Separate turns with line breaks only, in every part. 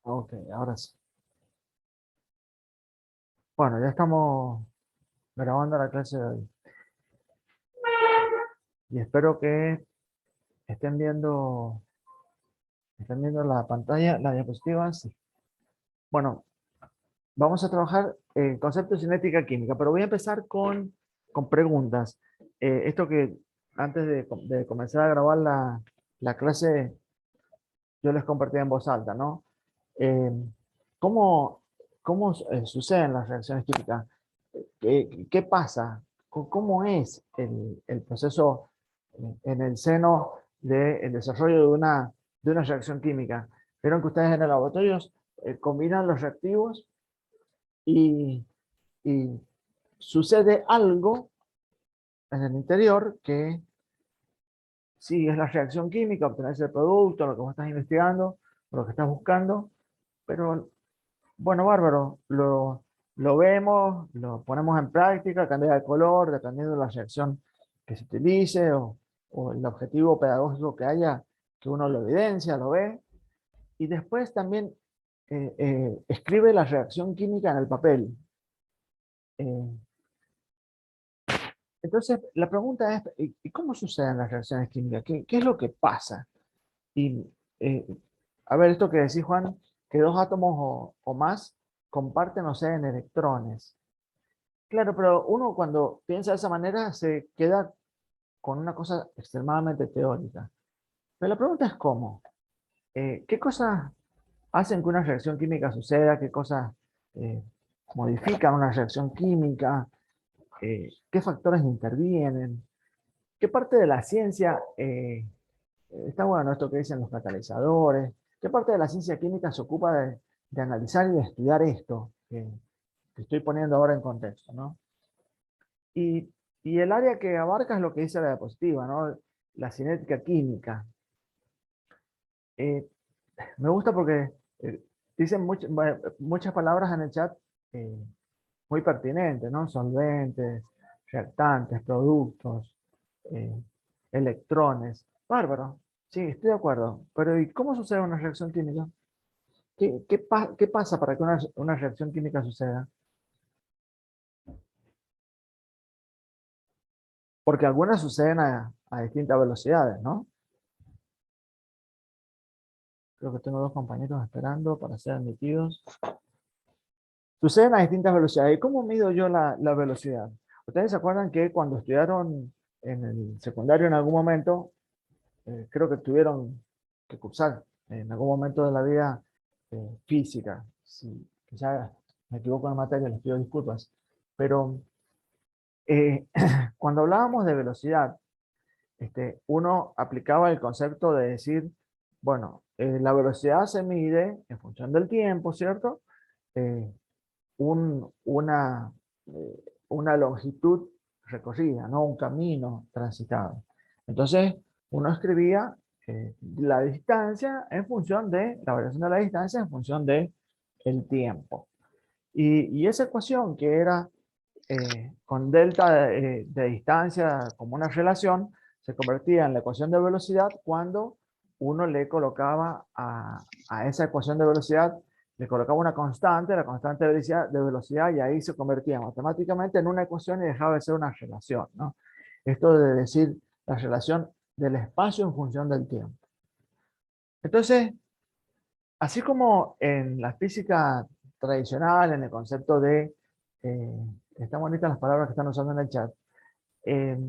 Ok, ahora sí. Bueno, ya estamos grabando la clase de hoy y espero que estén viendo, estén viendo la pantalla, la diapositiva. Sí. Bueno, vamos a trabajar conceptos de cinética química, pero voy a empezar con preguntas. Esto que antes de comenzar a grabar la clase, yo les compartí en voz alta, ¿no? Eh, ¿cómo, cómo suceden las reacciones químicas? ¿Qué pasa? ¿Cómo es el proceso en el seno del desarrollo de una reacción química? Vieron que ustedes en el laboratorio combinan los reactivos y, y sucede algo en el interior que sí es la reacción química, obtener ese producto, lo que vos estás investigando, lo que estás buscando, pero bueno, bárbaro, lo vemos, lo ponemos en práctica, cambia de color, dependiendo de la reacción que se utilice o el objetivo pedagógico que haya, que uno lo evidencia, lo ve, y después también escribe la reacción química en el papel. Eh, entonces, la pregunta es, ¿y cómo suceden las reacciones químicas? ¿Qué es lo que pasa? Y, eh, a ver, esto que decís, Juan, que dos átomos o más comparten o ceden electrones. Claro, pero uno cuando piensa de esa manera se queda con una cosa extremadamente teórica. Pero la pregunta es cómo. ¿Qué cosas hacen que una reacción química suceda? ¿Qué cosas eh, modifican una reacción química? ¿Qué factores intervienen? ¿Qué parte de la ciencia, está bueno esto que dicen los catalizadores, qué parte de la ciencia química se ocupa de analizar y de estudiar esto que estoy poniendo ahora en contexto, ¿no? Y, y el área que abarca es lo que dice la diapositiva, ¿no? La cinética química. Eh, Me gusta porque dicen muchas palabras en el chat eh, muy pertinentes, ¿no? Solventes, reactantes, productos, eh, electrones. Bárbaro. Sí, estoy de acuerdo. Pero ¿y cómo sucede una reacción química? ¿Qué pasa para que una reacción química suceda? Porque algunas suceden a distintas velocidades, ¿no? Creo que tengo dos compañeros esperando para ser admitidos. Suceden a distintas velocidades. ¿Y cómo mido yo la velocidad? Ustedes se acuerdan que cuando estudiaron en el secundario en algún momento, creo que tuvieron que cursar en algún momento de la vida física. Si quizá me equivoco en la materia, les pido disculpas. Pero cuando hablábamos de velocidad, uno aplicaba el concepto de decir, bueno, la velocidad se mide en función del tiempo, ¿cierto? Eh, un- una, eh, una longitud recorrida, ¿no? Un camino transitado. Entonces, uno escribía la distancia en función de, la variación de la distancia en función de el tiempo. Y esa ecuación que era con delta de distancia como una relación, se convertía en la ecuación de velocidad cuando uno le colocaba a esa ecuación de velocidad, le colocaba una constante, la constante de velocidad, y ahí se convertía matemáticamente en una ecuación y dejaba de ser una relación, ¿no? Esto de decir la relación del espacio en función del tiempo. Entonces, así como en la física tradicional, en el concepto de, eh, están bonitas las palabras que están usando en el chat, eh,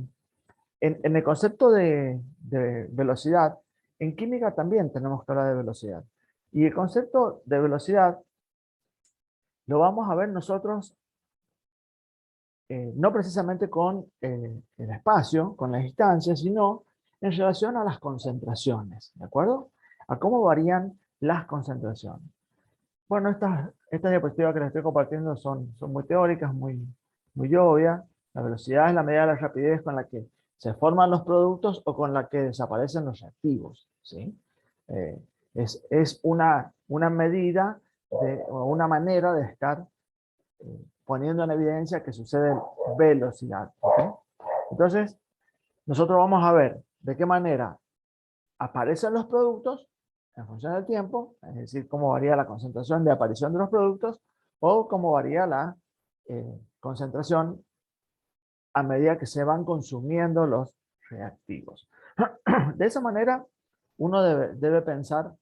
en el concepto de velocidad, en química también tenemos que hablar de velocidad. Y el concepto de velocidad lo vamos a ver nosotros no precisamente con el espacio, con las distancias, sino en relación a las concentraciones, ¿de acuerdo? A cómo varían las concentraciones. Bueno, estas diapositivas que les estoy compartiendo son muy teóricas, muy obvias. La velocidad es la medida de la rapidez con la que se forman los productos o con la que desaparecen los reactivos, ¿sí? Eh, es una medida o una manera de estar poniendo en evidencia que sucede velocidad, ¿ok? Entonces, nosotros vamos a ver de qué manera aparecen los productos en función del tiempo, es decir, cómo varía la concentración de aparición de los productos o cómo varía la concentración a medida que se van consumiendo los reactivos. De esa manera, uno debe pensar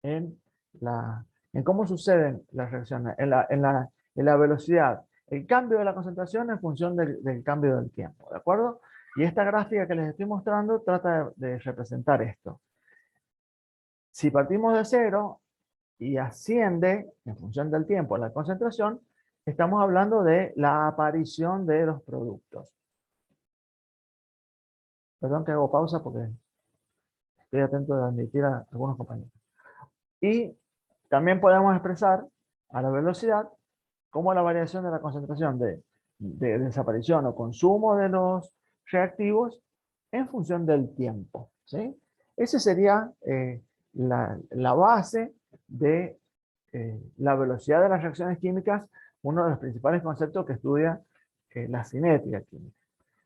en, en cómo suceden las reacciones, en la velocidad, el cambio de la concentración en función del cambio del tiempo, ¿de acuerdo? Y esta gráfica que les estoy mostrando trata de representar esto. Si partimos de cero y asciende en función del tiempo la concentración, estamos hablando de la aparición de los productos. Perdón que hago pausa porque estoy atento de admitir a algunos compañeros. Y también podemos expresar a la velocidad como la variación de la concentración de desaparición o consumo de los reactivos en función del tiempo, ¿sí? Esa sería la base de la velocidad de las reacciones químicas, uno de los principales conceptos que estudia la cinética química.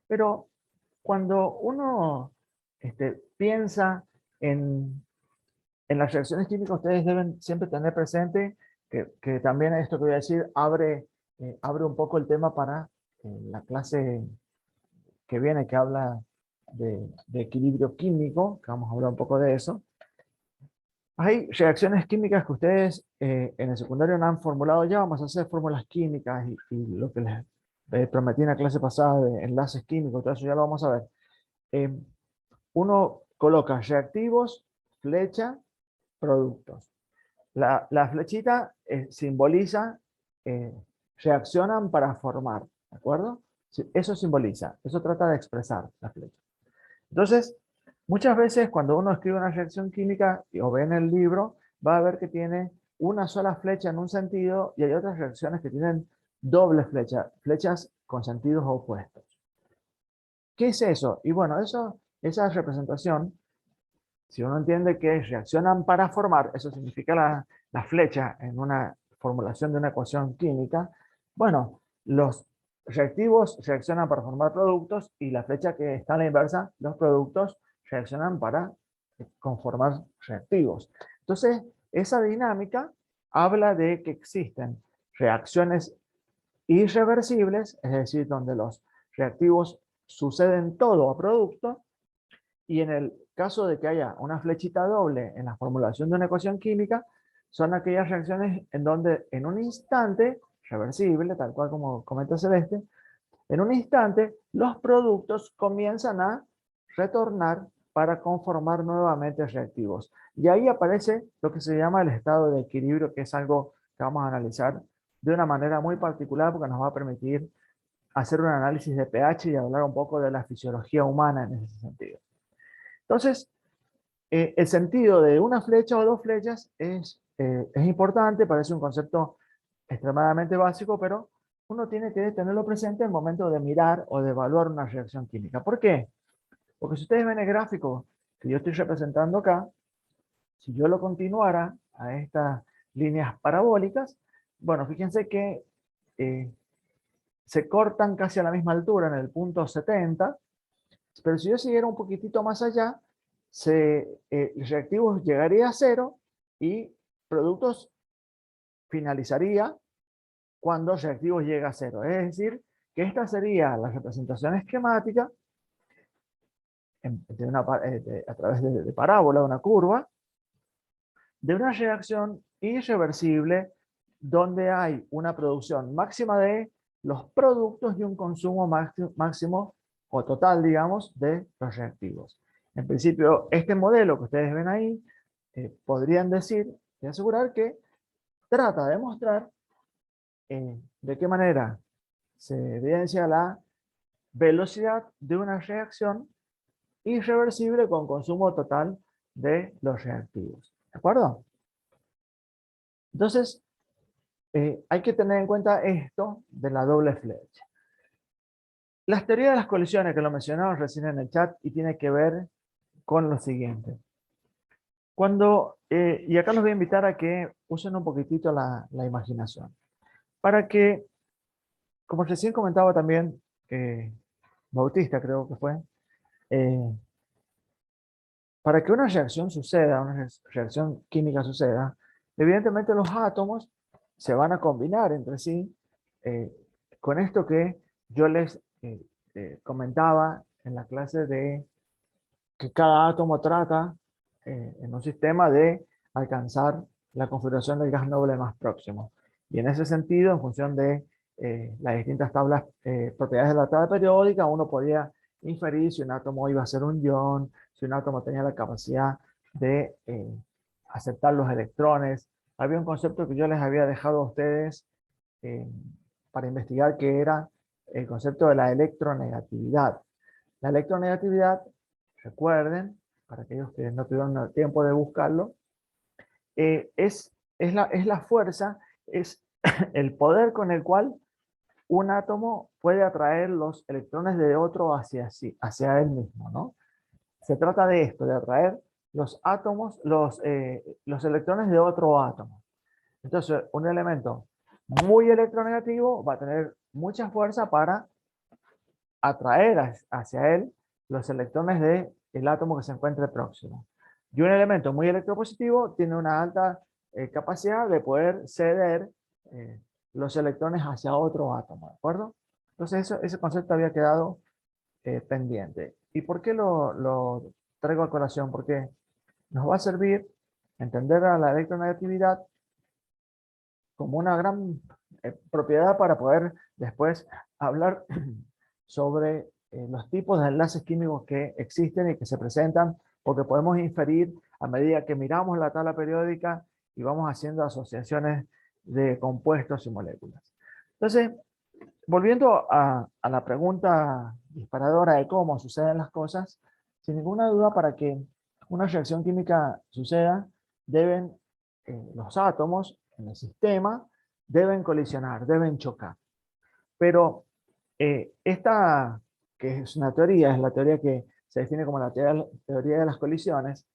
Pero cuando uno piensa en las reacciones químicas, ustedes deben siempre tener presente que también esto que voy a decir abre un poco el tema para la clase que viene, que habla de equilibrio químico, que vamos a hablar un poco de eso. Hay reacciones químicas que ustedes en el secundario no han formulado ya, vamos a hacer fórmulas químicas y lo que les prometí en la clase pasada de enlaces químicos, todo eso ya lo vamos a ver. Uno coloca reactivos, flecha, productos. La flechita simboliza, eh, reaccionan para formar, ¿de acuerdo? Eso simboliza, eso trata de expresar la flecha. Entonces, muchas veces cuando uno escribe una reacción química o ve en el libro, va a ver que tiene una sola flecha en un sentido y hay otras reacciones que tienen doble flecha, flechas con sentidos opuestos. ¿Qué es eso? Y bueno, esa representación, si uno entiende que reaccionan para formar, eso significa la flecha en una formulación de una ecuación química, bueno, los reactivos reaccionan para formar productos y la flecha que está a la inversa, los productos reaccionan para conformar reactivos. Entonces, esa dinámica habla de que existen reacciones irreversibles, es decir, donde los reactivos suceden todo a producto, y en el caso de que haya una flechita doble en la formulación de una ecuación química, son aquellas reacciones en donde en un instante, reversible, tal cual como comenta Celeste, en un instante los productos comienzan a retornar para conformar nuevamente reactivos. Y ahí aparece lo que se llama el estado de equilibrio, que es algo que vamos a analizar de una manera muy particular porque nos va a permitir hacer un análisis de pH y hablar un poco de la fisiología humana en ese sentido. Entonces, el sentido de una flecha o dos flechas es importante, parece un concepto extremadamente básico, pero uno tiene que tenerlo presente al momento de mirar o de evaluar una reacción química. ¿Por qué? Porque si ustedes ven el gráfico que yo estoy representando acá, si yo lo continuara a estas líneas parabólicas, bueno, fíjense que eh, se cortan casi a la misma altura en el punto 70, pero si yo siguiera un poquitito más allá, reactivos llegaría a cero y productos finalizaría cuando reactivos llega a cero. Es decir, que esta sería la representación esquemática a través de parábola, una curva, de una reacción irreversible donde hay una producción máxima de los productos y un consumo máximo o total, digamos, de los reactivos. En principio, este modelo que ustedes ven ahí, podrían decir y asegurar que trata de mostrar de qué manera se evidencia la velocidad de una reacción irreversible con consumo total de los reactivos. ¿De acuerdo? Entonces, hay que tener en cuenta esto de la doble flecha. Las teorías de las colisiones que lo mencionamos recién en el chat y tiene que ver con lo siguiente. Y acá los voy a invitar a que usen un poquitito la imaginación. Para que, como recién comentaba también Bautista, creo que fue, eh, para que una reacción suceda, una reacción química suceda, evidentemente los átomos se van a combinar entre sí, eh, con esto que yo les comentaba en la clase de que cada átomo trata en un sistema de alcanzar la configuración del gas noble más próximo. Y en ese sentido, en función de las distintas tablas, propiedades de la tabla periódica, uno podía inferir si un átomo iba a ser un ion, si un átomo tenía la capacidad de aceptar los electrones. Había un concepto que yo les había dejado a ustedes eh, para investigar, que era el concepto de la electronegatividad. La electronegatividad, recuerden, para aquellos que no tuvieron tiempo de buscarlo, es la fuerza, es el poder con el cual un átomo puede atraer los electrones de otro hacia él mismo, ¿no? Se trata de esto, de atraer los átomos, los electrones de otro átomo. Entonces, un elemento muy electronegativo va a tener mucha fuerza para atraer hacia él los electrones del átomo que se encuentre próximo. Y un elemento muy electropositivo tiene una alta capacidad de poder ceder eh, los electrones hacia otro átomo, ¿de acuerdo? Entonces ese concepto había quedado pendiente. ¿Y por qué lo traigo a colación? Porque nos va a servir entender a la electronegatividad como una gran propiedad para poder después hablar sobre los tipos de enlaces químicos que existen y que se presentan, o que podemos inferir a medida que miramos la tabla periódica y vamos haciendo asociaciones de compuestos y moléculas. Entonces, volviendo a la pregunta disparadora de cómo suceden las cosas, sin ninguna duda, para que una reacción química suceda, deben los átomos en el sistema deben colisionar, deben chocar. Pero esta, que es una teoría, es la teoría que se define como la teoría de las colisiones,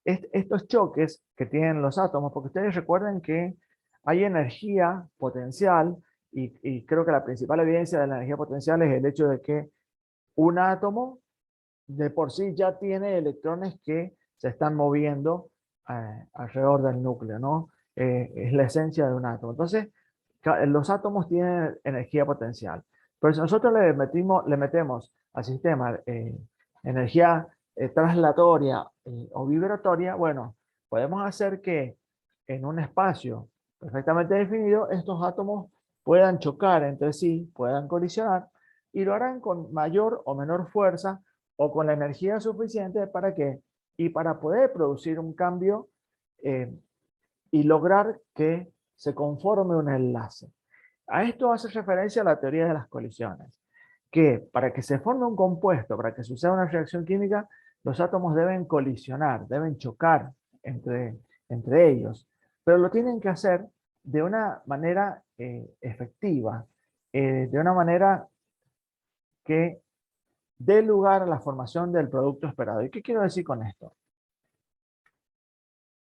estos choques que tienen los átomos, porque ustedes recuerden que hay energía potencial, y creo que la principal evidencia de la energía potencial es el hecho de que un átomo de por sí ya tiene electrones que se están moviendo alrededor del núcleo, ¿no? Es la esencia de un átomo. Entonces, los átomos tienen energía potencial. Pero si nosotros le metemos al sistema energía traslatoria o vibratoria, bueno, podemos hacer que en un espacio perfectamente definido, estos átomos puedan chocar entre sí, puedan colisionar, y lo harán con mayor o menor fuerza o con la energía suficiente para que, y para poder producir un cambio eh, y lograr que se conforme un enlace. A esto hace referencia la teoría de las colisiones, que para que se forme un compuesto, para que suceda una reacción química, los átomos deben colisionar, deben chocar entre ellos, pero lo tienen que hacer de una manera efectiva, de una manera que dé lugar a la formación del producto esperado. ¿Y qué quiero decir con esto?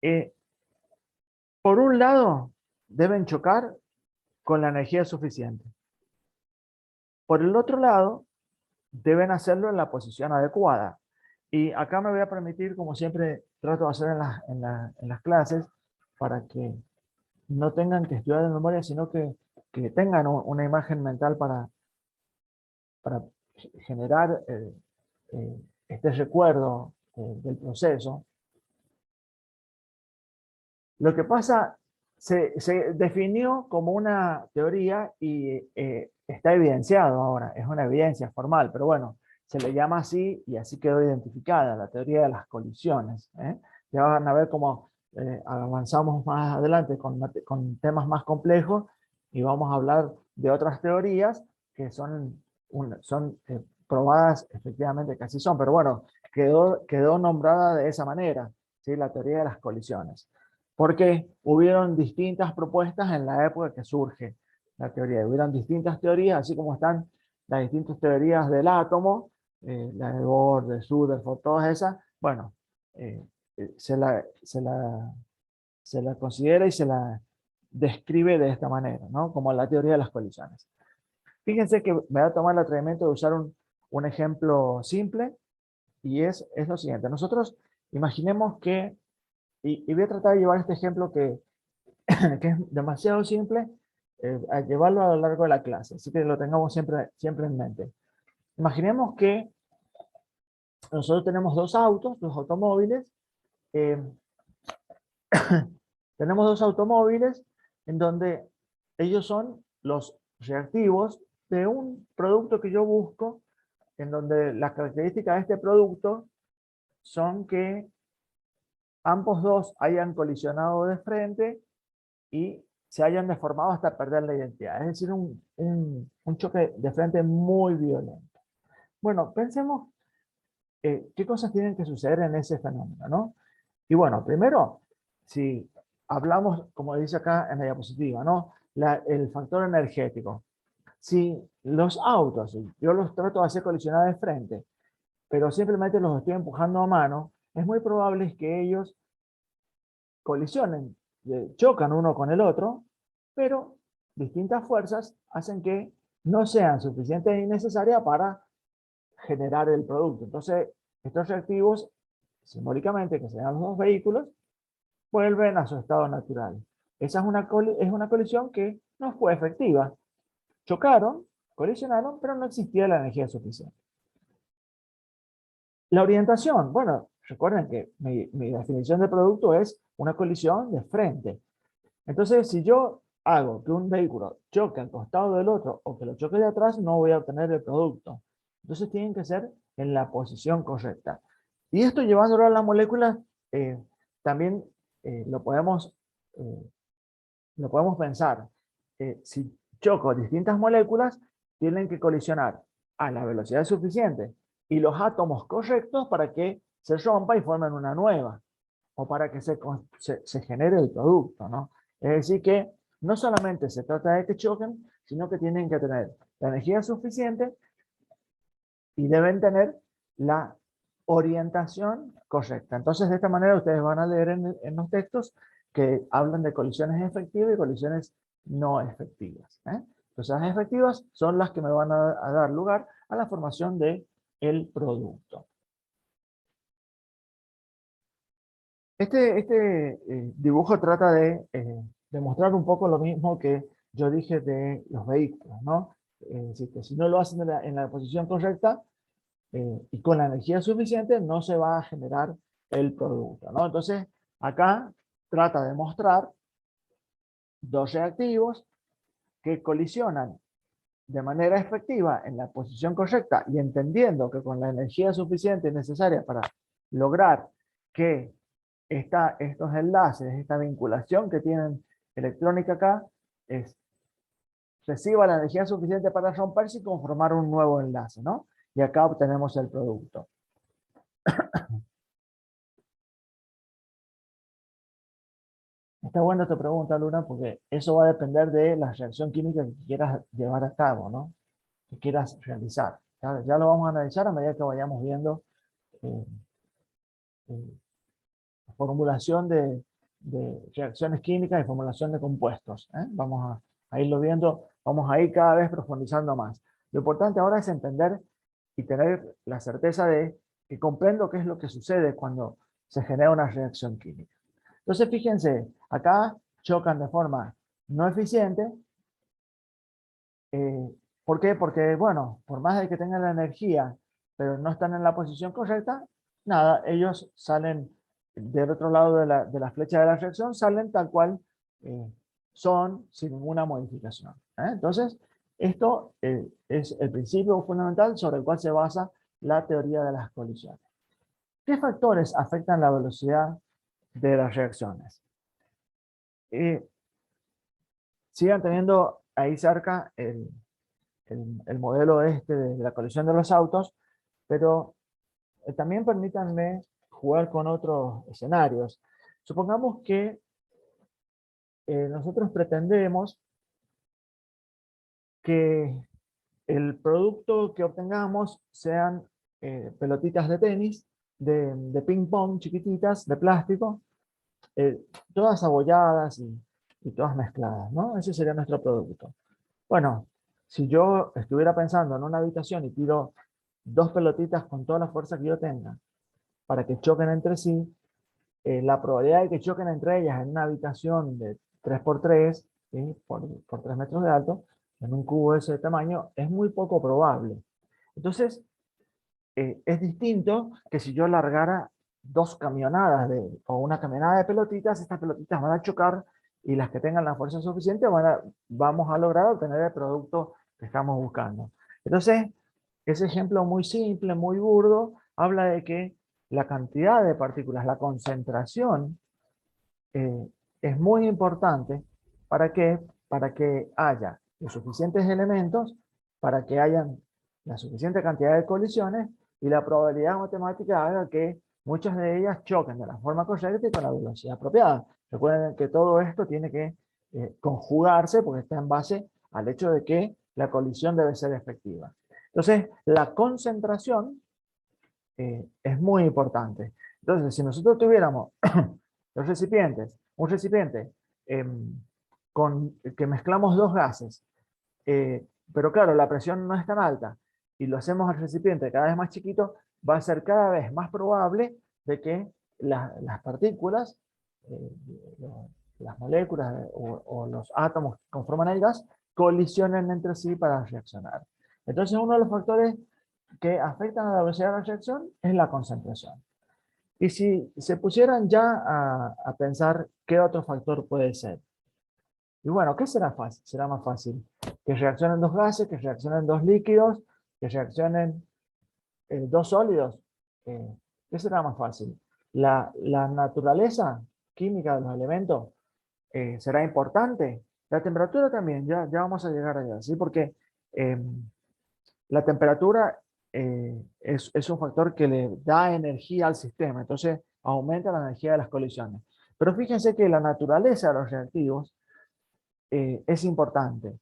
Eh, por un lado, deben chocar con la energía suficiente. Por el otro lado, deben hacerlo en la posición adecuada. Y acá me voy a permitir, como siempre trato de hacer en las clases, para que no tengan que estudiar de memoria, sino que tengan una imagen mental para generar este recuerdo del proceso. Lo que pasa, se definió como una teoría y está evidenciado ahora, es una evidencia formal, pero bueno, se le llama así y así quedó identificada, la teoría de las colisiones. Ya van a ver cómo avanzamos más adelante con temas más complejos y vamos a hablar de otras teorías que son probadas efectivamente que así son, pero bueno, quedó nombrada de esa manera, ¿sí? La teoría de las colisiones. Porque hubieron distintas propuestas en la época que surge la teoría. Hubieron distintas teorías, así como están las distintas teorías del átomo, la de Bohr, de Rutherford, todas esas. Bueno, eh, se la considera y se la describe de esta manera, ¿no? Como la teoría de las colisiones. Fíjense que me voy a tomar el atrevimiento de usar un ejemplo simple, y es lo siguiente. Nosotros Imaginemos que, y voy a tratar de llevar este ejemplo que, que es demasiado simple, a llevarlo a lo largo de la clase, así que lo tengamos siempre en mente. Imaginemos que nosotros tenemos dos autos, dos automóviles, eh, tenemos dos automóviles en donde ellos son los reactivos de un producto que yo busco, en donde las características de este producto son que ambos dos hayan colisionado de frente y se hayan deformado hasta perder la identidad. Es decir, un choque de frente muy violento. Bueno, pensemos qué cosas tienen que suceder en ese fenómeno, ¿no? Y bueno, primero, si hablamos, como dice acá en la diapositiva, ¿no? El factor energético. Si los autos, yo los trato de hacer colisionar de frente, pero simplemente los estoy empujando a mano, es muy probable que ellos colisionen, chocan uno con el otro, pero distintas fuerzas hacen que no sean suficientes y necesarias para generar el producto. Entonces, estos reactivos, simbólicamente, que sean los dos vehículos, vuelven a su estado natural. Esa es una colisión que no fue efectiva. Chocaron, colisionaron, pero no existía la energía suficiente. La orientación, bueno, recuerden que mi definición de producto es una colisión de frente. Entonces, si yo hago que un vehículo choque al costado del otro o que lo choque de atrás, no voy a obtener el producto. Entonces, tienen que ser en la posición correcta. Y esto llevándolo a las moléculas, también eh, lo podemos, eh, lo podemos pensar. Si choco distintas moléculas, tienen que colisionar a la velocidad suficiente y los átomos correctos para que se rompa y formen una nueva, o para que se genere el producto, ¿no? Es decir que no solamente se trata de que choquen, sino que tienen que tener la energía suficiente y deben tener la orientación correcta. Entonces, de esta manera ustedes van a leer en los textos que hablan de colisiones efectivas y colisiones no efectivas, ¿eh? Entonces, las efectivas son las que me van a dar lugar a la formación del producto. Este dibujo trata de demostrar un poco lo mismo que yo dije de los vehículos, ¿no? Si no lo hacen en la posición correcta y con la energía suficiente, no se va a generar el producto, ¿no? Entonces, acá trata de mostrar dos reactivos que colisionan de manera efectiva en la posición correcta y entendiendo que con la energía suficiente necesaria para lograr que estos enlaces, esta vinculación que tienen electrónica acá, reciba la energía suficiente para romperse y conformar un nuevo enlace, ¿no? Y acá obtenemos el producto. Está buena esta pregunta, Luna, porque eso va a depender de la reacción química que quieras llevar a cabo, ¿no? Que quieras realizar. Ya lo vamos a analizar a medida que vayamos viendo eh, eh, formulación de reacciones químicas y formulación de compuestos, ¿eh? Vamos a irlo viendo, vamos a ir cada vez profundizando más. Lo importante ahora es entender y tener la certeza de que comprendo qué es lo que sucede cuando se genera una reacción química. Entonces, fíjense, acá chocan de forma no eficiente. Eh, ¿Por qué? Porque, bueno, por más de que tengan la energía, pero no están en la posición correcta, nada, ellos salen del otro lado de la flecha de la reacción, salen tal cual eh, son, sin ninguna modificación, ¿eh? Entonces, esto es el principio fundamental sobre el cual se basa la teoría de las colisiones. ¿Qué factores afectan la velocidad de las reacciones? Eh, Sigan teniendo ahí cerca el modelo este de la colisión de los autos, pero también permítanme jugar con otros escenarios. Supongamos que nosotros pretendemos que el producto que obtengamos sean pelotitas de tenis, de ping pong chiquititas, de plástico, eh, todas abolladas y todas mezcladas, ¿no? Ese sería nuestro producto. Bueno, si yo estuviera pensando en una habitación y tiro dos pelotitas con toda la fuerza que yo tenga, para que choquen entre sí, la probabilidad de que choquen entre ellas en una habitación de 3 por 3, ¿sí? por 3 metros de alto, en un cubo de ese tamaño, es muy poco probable. Entonces, es distinto que si yo largara dos camionadas o una camionada de pelotitas, estas pelotitas van a chocar y las que tengan la fuerza suficiente vamos a lograr obtener el producto que estamos buscando. Entonces, ese ejemplo muy simple, muy burdo, habla de que la cantidad de partículas, la concentración, es muy importante. ¿Para qué? Para que haya los suficientes elementos, para que hayan la suficiente cantidad de colisiones y la probabilidad matemática haga que muchas de ellas choquen de la forma correcta y con la velocidad apropiada. Recuerden que todo esto tiene que conjugarse porque está en base al hecho de que la colisión debe ser efectiva. Entonces, la concentración es muy importante. Entonces, si nosotros tuviéramos los recipientes, un recipiente que mezclamos dos gases, pero claro, la presión no es tan alta, y lo hacemos al recipiente cada vez más chiquito, va a ser cada vez más probable de que las partículas, eh, las moléculas o los átomos que conforman el gas, colisionen entre sí para reaccionar. Entonces, uno de los factores que afectan a la velocidad de la reacción es la concentración. Y si se pusieran ya a pensar qué otro factor puede ser. Y bueno, ¿qué será fácil? Será más fácil que reaccionen dos gases, que reaccionen dos líquidos, que reaccionen dos sólidos. ¿Qué será más fácil? La naturaleza química de los elementos será importante. La temperatura también, ya vamos a llegar allá, ¿sí? Porque la temperatura es un factor que le da energía al sistema, entonces aumenta la energía de las colisiones. Pero fíjense que la naturaleza de los reactivos es importante,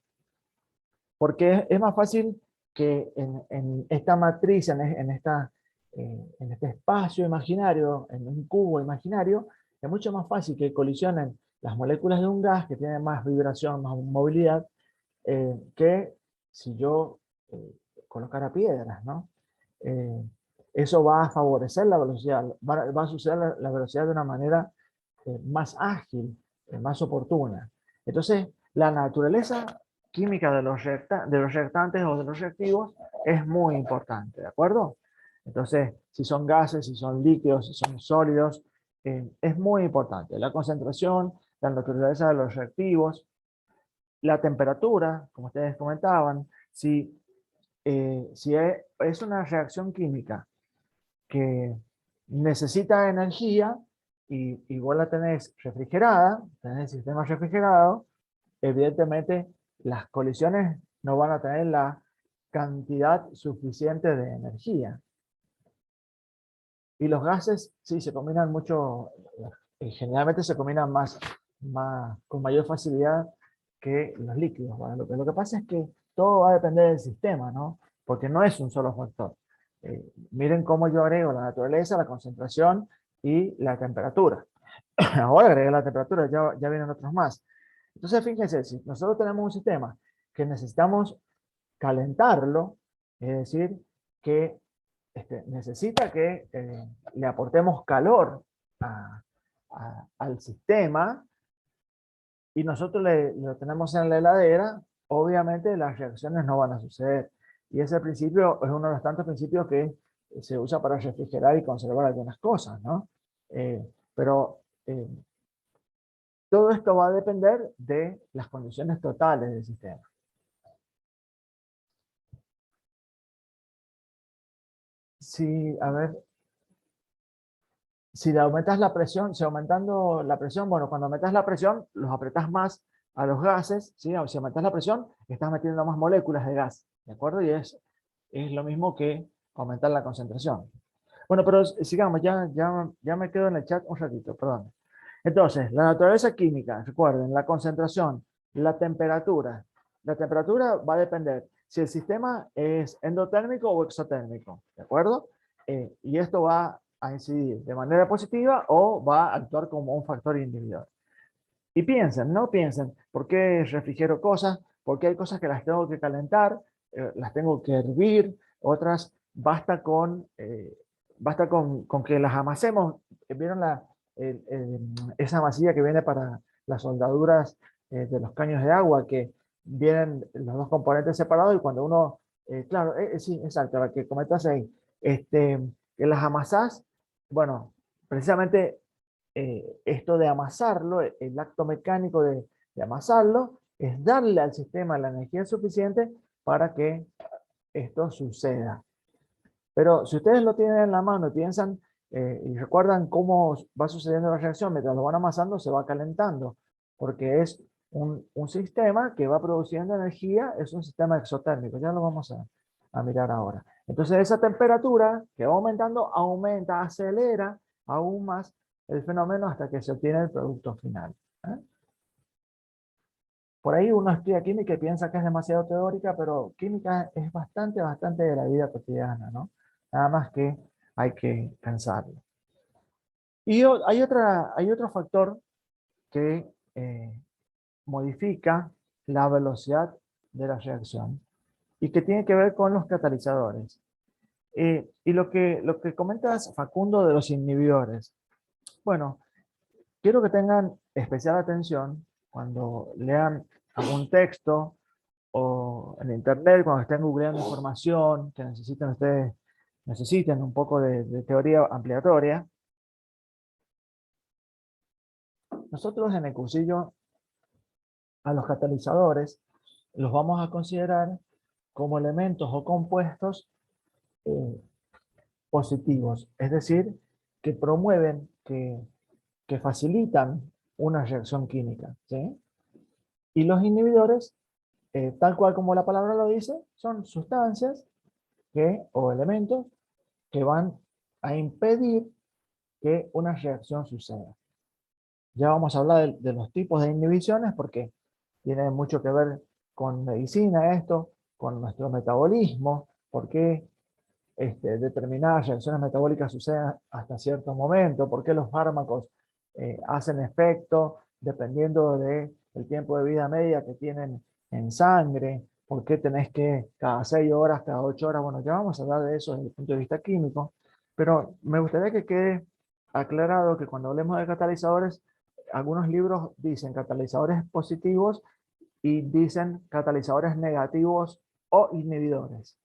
porque es más fácil que en esta matriz, en este espacio imaginario, en un cubo imaginario, es mucho más fácil que colisionen las moléculas de un gas que tienen más vibración, más movilidad, que si yo colocara piedras, ¿no? Eh, Eso va a favorecer la velocidad, va a suceder la velocidad de una manera más ágil, más oportuna. Entonces, la naturaleza química de los reactantes o de los reactivos es muy importante, ¿de acuerdo? Entonces, si son gases, si son líquidos, si son sólidos, es muy importante. La concentración, la naturaleza de los reactivos, la temperatura, como ustedes comentaban, si es una reacción química que necesita energía y vos la tenés refrigerada, tenés el sistema refrigerado, evidentemente las colisiones no van a tener la cantidad suficiente de energía. Y los gases, sí, se combinan mucho, generalmente se combinan con mayor facilidad que los líquidos. ¿Vale? Lo que pasa es que todo va a depender del sistema, ¿no? Porque no es un solo factor. Miren cómo yo agrego la naturaleza, la concentración y la temperatura. Ahora agregué la temperatura, ya vienen otros más. Entonces, fíjense, si nosotros tenemos un sistema que necesitamos calentarlo, es decir, que necesita que le aportemos calor al sistema y nosotros lo tenemos en la heladera, obviamente las reacciones no van a suceder. Y ese principio es uno de los tantos principios que se usa para refrigerar y conservar algunas cosas, ¿no? Pero todo esto va a depender de las condiciones totales del sistema. Si, a ver, si le aumentas la presión, si aumentando la presión, bueno, cuando aumentas la presión, los apretas más a los gases, ¿sí? Si aumentas la presión, estás metiendo más moléculas de gas, ¿de acuerdo? Y es lo mismo que aumentar la concentración. Bueno, pero sigamos, ya me quedo en el chat un ratito, perdón. Entonces, la naturaleza química, recuerden, la concentración, la temperatura. La temperatura va a depender si el sistema es endotérmico o exotérmico, ¿de acuerdo? Y esto va a incidir de manera positiva o va a actuar como un factor individual. Y piensen, no piensen, ¿por qué refrigero cosas? Porque hay cosas que las tengo que calentar, las tengo que hervir, otras basta con basta con que las amasemos. ¿Vieron esa masilla que viene para las soldaduras de los caños de agua, que vienen los dos componentes separados y cuando uno, claro, sí, exacto, la que comentas ahí, que las amasás, bueno, precisamente esto de amasarlo, el acto mecánico de amasarlo, es darle al sistema la energía suficiente para que esto suceda. Pero si ustedes lo tienen en la mano y piensan y recuerdan cómo va sucediendo la reacción, mientras lo van amasando se va calentando, porque es un sistema que va produciendo energía, es un sistema exotérmico, ya lo vamos a mirar ahora. Entonces esa temperatura que va aumentando, aumenta, acelera aún más el fenómeno hasta que se obtiene el producto final. ¿Eh? Por ahí uno estudia química y piensa que es demasiado teórica, pero química es bastante, bastante de la vida cotidiana, ¿no? Nada más que hay que pensarlo. Y hay otro factor que modifica la velocidad de la reacción y que tiene que ver con los catalizadores. Y lo que comentas, Facundo, de los inhibidores. Bueno, quiero que tengan especial atención cuando lean algún texto o en internet, cuando estén googleando información que necesiten un poco de teoría ampliatoria. Nosotros en el cursillo a los catalizadores los vamos a considerar como elementos o compuestos eh, positivos, es decir, que promueven, que facilitan una reacción química, ¿sí? Y los inhibidores, tal cual como la palabra lo dice, son sustancias o elementos que van a impedir que una reacción suceda. Ya vamos a hablar de los tipos de inhibiciones porque tiene mucho que ver con medicina esto, con nuestro metabolismo, por qué determinadas reacciones metabólicas suceden hasta cierto momento, por qué los fármacos hacen efecto dependiendo del tiempo de vida media que tienen en sangre, por qué tenés que cada 6 horas, cada 8 horas, bueno, ya vamos a hablar de eso desde el punto de vista químico, pero me gustaría que quede aclarado que cuando hablemos de catalizadores, algunos libros dicen catalizadores positivos y dicen catalizadores negativos o inhibidores.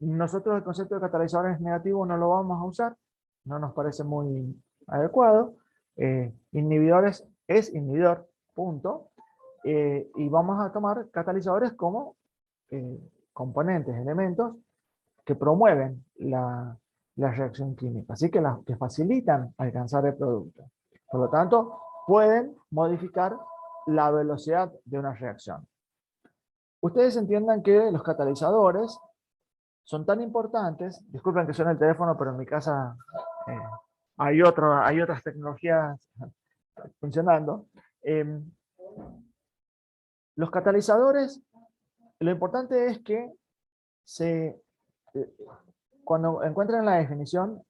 Nosotros el concepto de catalizadores negativos no lo vamos a usar, no nos parece muy adecuado. Inhibidores es inhibidor, punto. Y vamos a tomar catalizadores como componentes, elementos que promueven la reacción química, así que facilitan alcanzar el producto. Por lo tanto, pueden modificar la velocidad de una reacción. Ustedes entiendan que los catalizadores son tan importantes, disculpen que suene el teléfono, pero en mi casa eh, hay otras tecnologías funcionando. Los catalizadores, lo importante es que eh, cuando encuentren la definición,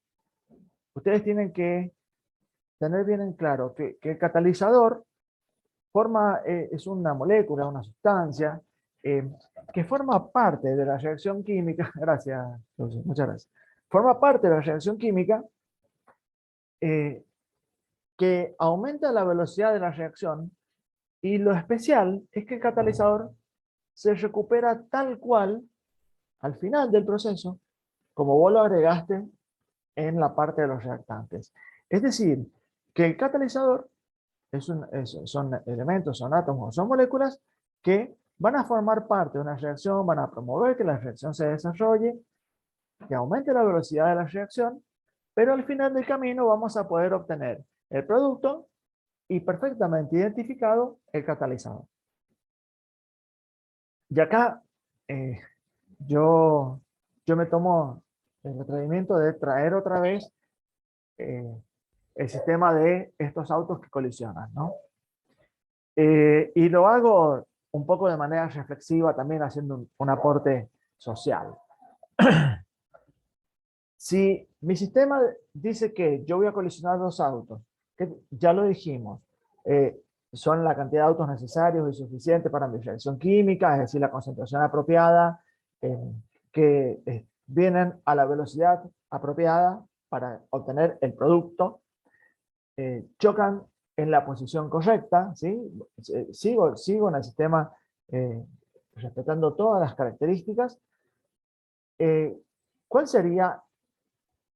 ustedes tienen que tener bien en claro que el catalizador es una molécula, una sustancia, eh, que forma parte de la reacción química, gracias, muchas gracias, forma parte de la reacción química eh, que aumenta la velocidad de la reacción y lo especial es que el catalizador se recupera tal cual al final del proceso como vos lo agregaste en la parte de los reactantes. Es decir, que el catalizador son elementos, son átomos, son moléculas que van a formar parte de una reacción, van a promover que la reacción se desarrolle, que aumente la velocidad de la reacción, pero al final del camino vamos a poder obtener el producto y perfectamente identificado el catalizador. Y acá eh, yo, yo me tomo el atrevimiento de traer otra vez eh, el sistema de estos autos que colisionan, ¿no? Y lo hago un poco de manera reflexiva, también haciendo un aporte social. Si mi sistema dice que yo voy a colisionar dos autos, que ya lo dijimos, eh, son la cantidad de autos necesarios y suficiente para mi reacción química, es decir, la concentración apropiada, que vienen a la velocidad apropiada para obtener el producto, chocan en la posición correcta, ¿sí? Sigo en el sistema respetando todas las características. ¿Cuál sería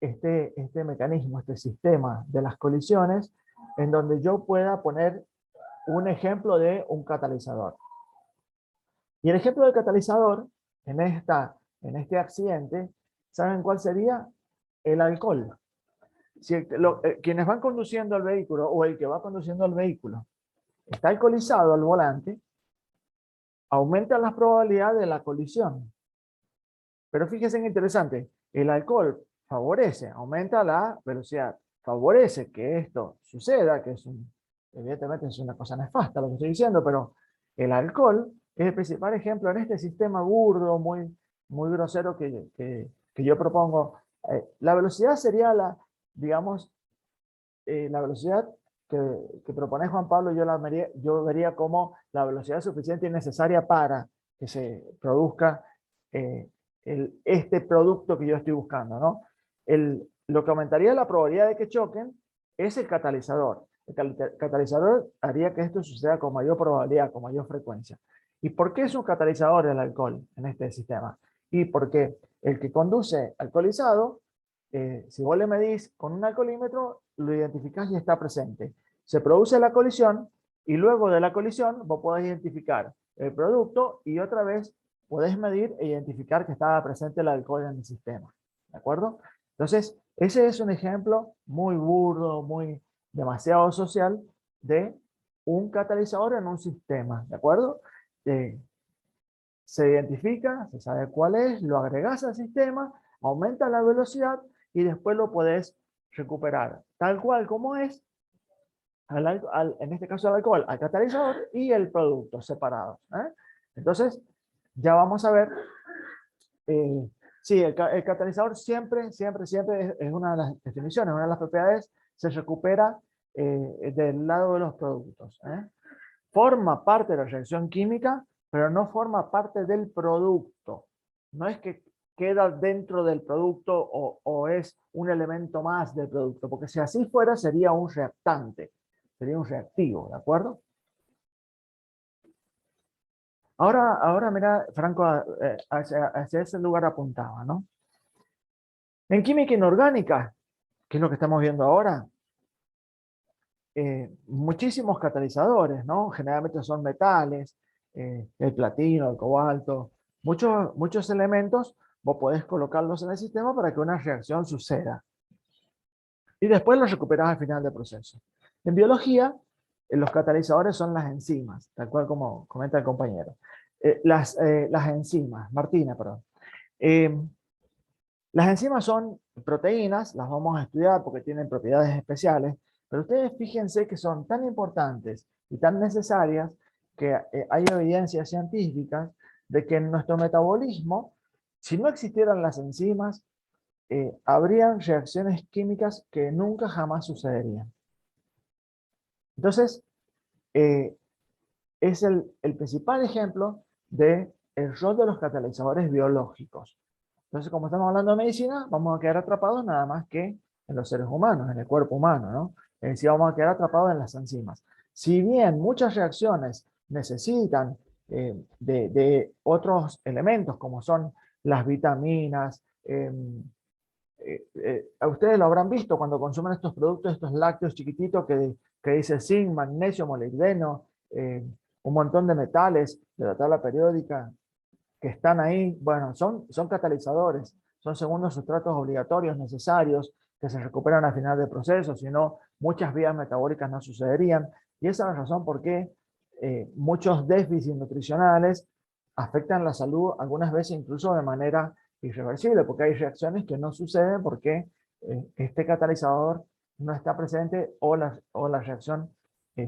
este mecanismo, este sistema de las colisiones en donde yo pueda poner un ejemplo de un catalizador? Y el ejemplo del catalizador en este accidente, ¿saben cuál sería? El alcohol. Si quienes van conduciendo el vehículo o el que va conduciendo el vehículo está alcoholizado al volante, aumenta las probabilidades de la colisión. Pero fíjense en interesante, el alcohol favorece, aumenta la velocidad, favorece que esto suceda, que evidentemente es una cosa nefasta lo que estoy diciendo, pero el alcohol es el principal ejemplo en este sistema burdo, muy grosero que yo propongo. La velocidad sería digamos, la velocidad que propone Juan Pablo, yo vería como la velocidad suficiente y necesaria para que se produzca eh, este producto que yo estoy buscando, ¿no? Lo que aumentaría la probabilidad de que choquen es el catalizador. El catalizador haría que esto suceda con mayor probabilidad, con mayor frecuencia. ¿Y por qué es un catalizador el alcohol en este sistema? Y porque el que conduce alcoholizado, si vos le medís con un alcoholímetro, lo identificás y está presente. Se produce la colisión y luego de la colisión vos podés identificar el producto y otra vez podés medir e identificar que estaba presente el alcohol en el sistema. ¿De acuerdo? Entonces, ese es un ejemplo muy burdo, demasiado social de un catalizador en un sistema. ¿De acuerdo? Se identifica, se sabe cuál es, lo agregas al sistema, aumenta la velocidad y después lo podés recuperar tal cual como es, en este caso el alcohol, al catalizador y el producto separados. Entonces, ya vamos a ver. Sí, el catalizador siempre es una de las definiciones, una de las propiedades, se recupera del lado de los productos. Forma parte de la reacción química, pero no forma parte del producto. No es que queda dentro del producto o es un elemento más del producto, porque si así fuera sería un reactante, sería un reactivo, ¿de acuerdo? Ahora mira, Franco, hacia ese lugar apuntaba, ¿no? En química inorgánica, que es lo que estamos viendo ahora, muchísimos catalizadores, ¿no? Generalmente son metales, el platino, el cobalto, muchos elementos, vos podés colocarlos en el sistema para que una reacción suceda. Y después los recuperás al final del proceso. En biología, los catalizadores son las enzimas, tal cual como comenta el compañero. Las enzimas, Martina, perdón. Las enzimas son proteínas, las vamos a estudiar porque tienen propiedades especiales, pero ustedes fíjense que son tan importantes y tan necesarias que hay evidencias científicas de que en nuestro metabolismo, si no existieran las enzimas, habrían reacciones químicas que nunca jamás sucederían. Entonces, eh, es el principal ejemplo del rol de los catalizadores biológicos. Entonces, como estamos hablando de medicina, vamos a quedar atrapados nada más que en los seres humanos, en el cuerpo humano, ¿no? Es decir, vamos a quedar atrapados en las enzimas. Si bien muchas reacciones necesitan de otros elementos, como son las vitaminas, a ustedes lo habrán visto cuando consumen estos productos, estos lácteos chiquititos que dice zinc, magnesio, molibdeno, un montón de metales de la tabla periódica, que están ahí, bueno, son catalizadores, son segundos sustratos obligatorios necesarios que se recuperan al final del proceso, si no, muchas vías metabólicas no sucederían. Y esa es la razón por qué muchos déficits nutricionales afectan la salud, algunas veces incluso de manera irreversible, porque hay reacciones que no suceden porque este catalizador no está presente o la reacción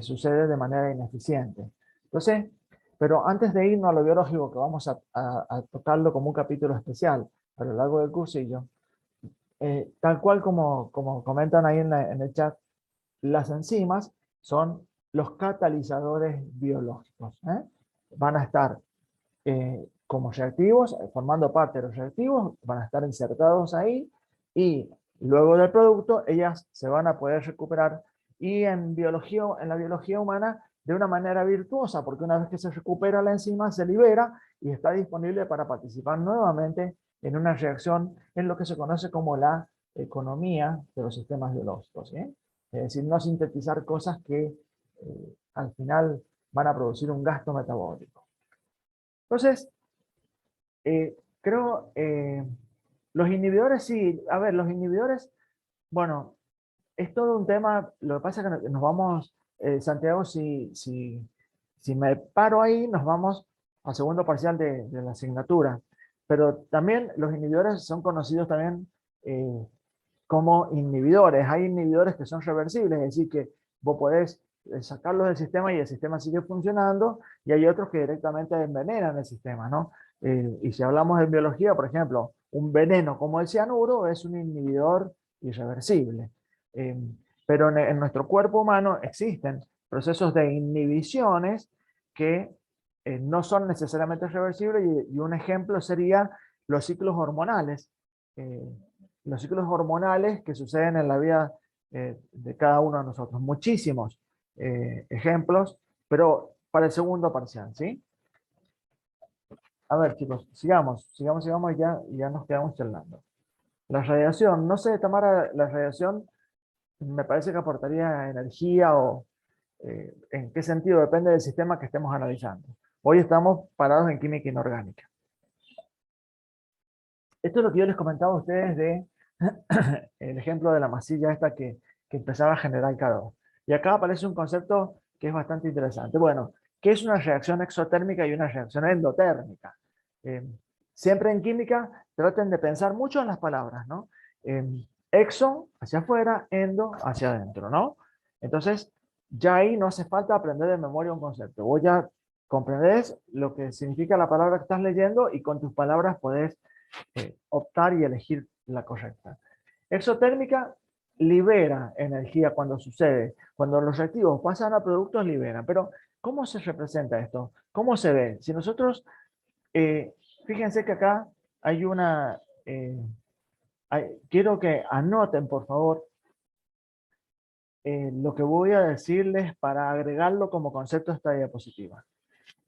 sucede de manera ineficiente. Entonces, pero antes de irnos a lo biológico, que vamos a tocarlo como un capítulo especial a lo largo del cursillo, tal cual como comentan ahí en el chat, las enzimas son los catalizadores biológicos. Van a estar como reactivos, formando parte de los reactivos, van a estar insertados ahí y luego del producto ellas se van a poder recuperar y en la biología humana de una manera virtuosa, porque una vez que se recupera la enzima se libera y está disponible para participar nuevamente en una reacción en lo que se conoce como la economía de los sistemas biológicos, ¿sí? Es decir, no sintetizar cosas que al final van a producir un gasto metabólico. Entonces, creo, los inhibidores, sí, a ver, los inhibidores, bueno, es todo un tema, lo que pasa es que nos vamos, Santiago, si me paro ahí, nos vamos al segundo parcial de la asignatura, pero también los inhibidores son conocidos también como inhibidores. Hay inhibidores que son reversibles, es decir, que vos podés sacarlos del sistema y el sistema sigue funcionando, y hay otros que directamente envenenan el sistema, ¿no? Y si hablamos de biología, por ejemplo, un veneno como el cianuro es un inhibidor irreversible. Eh, pero en nuestro cuerpo humano existen procesos de inhibiciones que no son necesariamente reversibles, y un ejemplo sería los ciclos hormonales. Eh, los ciclos hormonales que suceden en la vida de cada uno de nosotros. Muchísimos ejemplos, pero para el segundo parcial, ¿sí? A ver, chicos, sigamos, y ya nos quedamos charlando. La radiación, no sé, Tamara, la radiación me parece que aportaría energía o en qué sentido, depende del sistema que estemos analizando. Hoy estamos parados en química inorgánica. Esto es lo que yo les comentaba a ustedes de el ejemplo de la masilla esta que empezaba a generar calor. Y acá aparece un concepto que es bastante interesante. Bueno, ¿qué es una reacción exotérmica y una reacción endotérmica? Eh, Siempre en química traten de pensar mucho en las palabras, ¿no? Exo hacia afuera, endo hacia adentro, ¿no? Entonces, ya ahí no hace falta aprender de memoria un concepto. Vos ya comprendés lo que significa la palabra que estás leyendo y con tus palabras podés optar y elegir la correcta. Exotérmica libera energía cuando sucede. Cuando los reactivos pasan a productos, liberan. Pero, ¿cómo se representa esto? ¿Cómo se ve? Si nosotros, fíjense que acá hay una, quiero que anoten, por favor, lo que voy a decirles para agregarlo como concepto a esta diapositiva.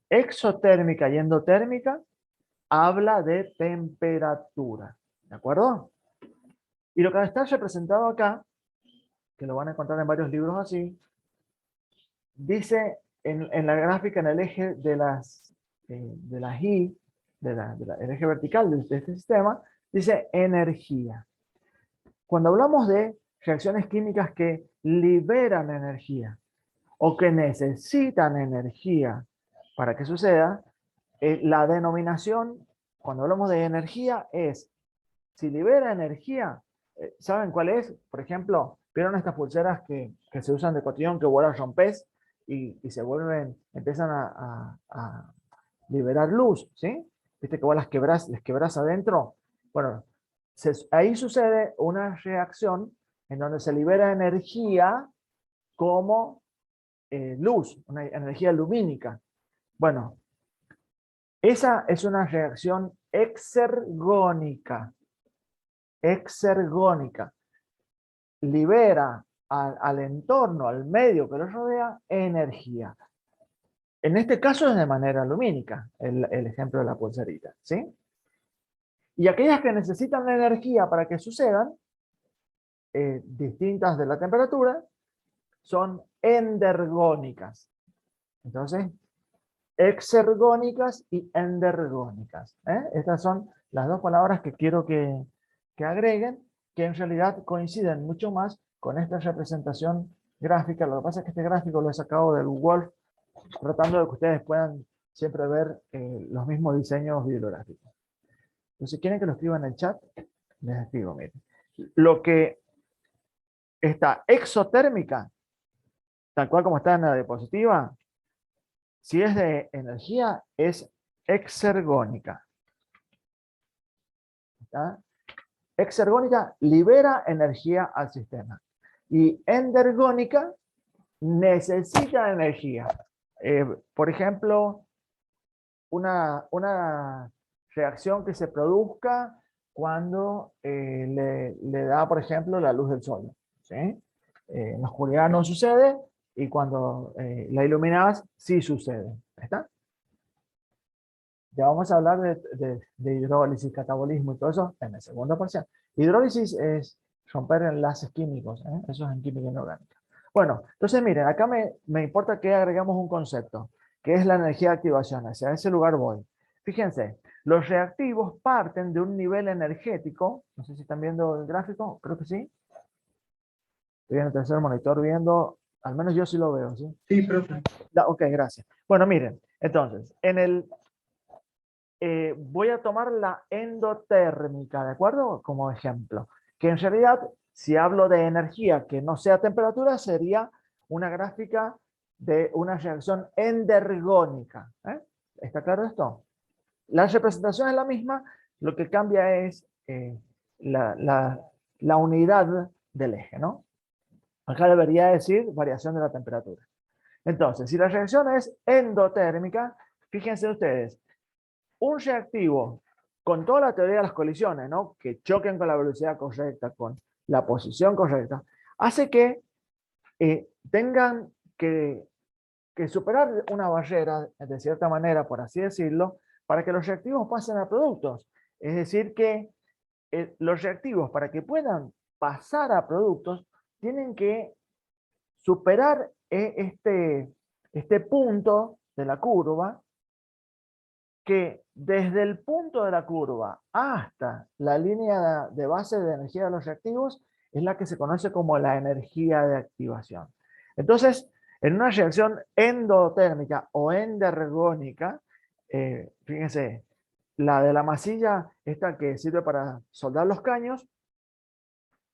Exotérmica y endotérmica habla de temperatura. ¿De acuerdo? Y lo que está representado acá, que lo van a encontrar en varios libros así, dice en la gráfica, en el eje de las Y, el eje vertical de este sistema, dice energía. Cuando hablamos de reacciones químicas que liberan energía o que necesitan energía para que suceda, la denominación, cuando hablamos de energía, es, si libera energía, ¿saben cuál es? Por ejemplo, ¿vieron estas pulseras que se usan de cotillón que vos las rompes y se vuelven, empiezan a liberar luz, ¿sí? ¿Viste que vos les quebrás adentro? Bueno, ahí sucede una reacción en donde se libera energía como luz, una energía lumínica. Bueno, esa es una reacción exergónica. Exergónica. Libera al entorno, al medio que los rodea, energía. En este caso es de manera lumínica, el ejemplo de la pulserita, ¿sí? Y aquellas que necesitan la energía para que sucedan, distintas de la temperatura, son endergónicas. Entonces, exergónicas y endergónicas. Estas son las dos palabras que quiero que agreguen, que en realidad coinciden mucho más con esta representación gráfica. Lo que pasa es que este gráfico lo he sacado del Google, tratando de que ustedes puedan siempre ver los mismos diseños bibliográficos. Entonces, si quieren que lo escriba en el chat, les escribo, miren. Lo que está exotérmica, tal cual como está en la diapositiva, si es de energía, es exergónica. ¿Está? Exergónica libera energía al sistema. Y endergónica necesita energía. Por ejemplo, una reacción que se produzca cuando le da, por ejemplo, la luz del sol, ¿sí? En la oscuridad no sucede y cuando la iluminas sí sucede. ¿Está? Ya vamos a hablar de hidrólisis, catabolismo y todo eso en el segundo parcial. Hidrólisis es romper enlaces químicos, ¿eh? Eso es en química inorgánica. Bueno, entonces miren, acá me importa que agregamos un concepto, que es la energía de activación. Hacia ese lugar voy. Fíjense, los reactivos parten de un nivel energético, no sé si están viendo el gráfico, creo que sí. Estoy en el tercer monitor viendo, al menos yo sí lo veo, ¿sí?
Sí, profe.
Ok, gracias. Bueno, miren, entonces, voy a tomar la endotérmica, ¿de acuerdo? Como ejemplo. Que en realidad, si hablo de energía que no sea temperatura, sería una gráfica de una reacción endergónica. ¿Eh? ¿Está claro esto? La representación es la misma, lo que cambia es la unidad del eje, ¿no? Acá debería decir variación de la temperatura. Entonces, si la reacción es endotérmica, fíjense ustedes, un reactivo con toda la teoría de las colisiones, ¿no? Que choquen con la velocidad correcta, con la posición correcta, hace que tengan que superar una barrera, de cierta manera, por así decirlo, para que los reactivos pasen a productos. Es decir, que los reactivos, para que puedan pasar a productos, tienen que superar este punto de la curva, que desde el punto de la curva hasta la línea de base de energía de los reactivos es la que se conoce como la energía de activación. Entonces, en una reacción endotérmica o endergónica, fíjense, la de la masilla, esta que sirve para soldar los caños,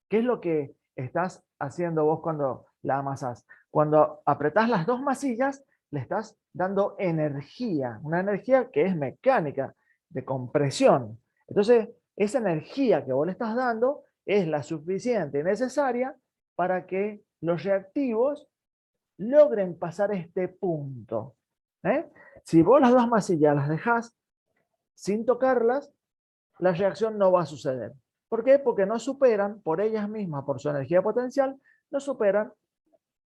¿qué es lo que estás haciendo vos cuando la amasás? Cuando apretás las dos masillas, le estás dando energía, una energía que es mecánica, de compresión. Entonces, esa energía que vos le estás dando es la suficiente y necesaria para que los reactivos logren pasar este punto. ¿Eh? Si vos las dos masillas las dejás sin tocarlas, la reacción no va a suceder. ¿Por qué? Porque no superan, por ellas mismas, por su energía potencial, no superan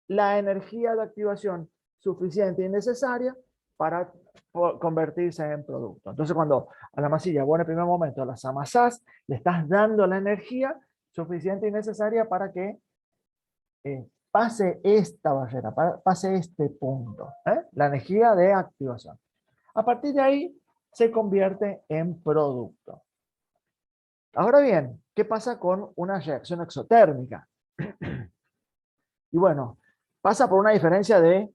la energía de activación suficiente y necesaria para convertirse en producto. Entonces, cuando a la masilla, vos en el primer momento las amasás, le estás dando la energía suficiente y necesaria para que pase esta barrera, pase este punto, la energía de activación. A partir de ahí, se convierte en producto. Ahora bien, ¿qué pasa con una reacción exotérmica? Y bueno, pasa por una diferencia de,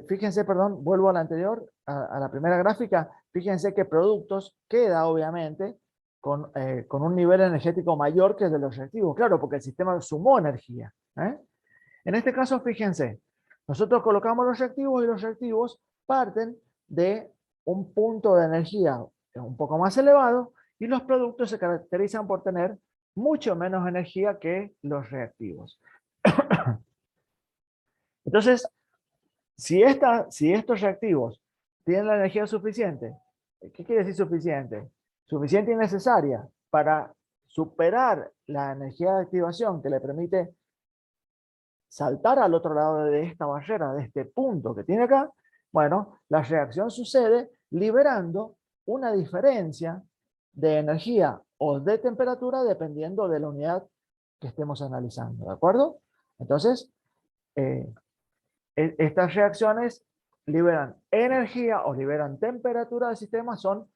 fíjense, perdón, vuelvo a la anterior, a la primera gráfica, fíjense que productos queda obviamente con un nivel energético mayor que el de los reactivos, claro, porque el sistema sumó energía. En este caso, fíjense, nosotros colocamos los reactivos y los reactivos parten de un punto de energía un poco más elevado y los productos se caracterizan por tener mucho menos energía que los reactivos. Entonces, si estos reactivos tienen la energía suficiente, ¿qué quiere decir suficiente? Suficiente y necesaria para superar la energía de activación que le permite saltar al otro lado de esta barrera, de este punto que tiene acá. Bueno, la reacción sucede liberando una diferencia de energía o de temperatura dependiendo de la unidad que estemos analizando, ¿de acuerdo? Entonces, estas reacciones liberan energía o liberan temperatura del sistema, son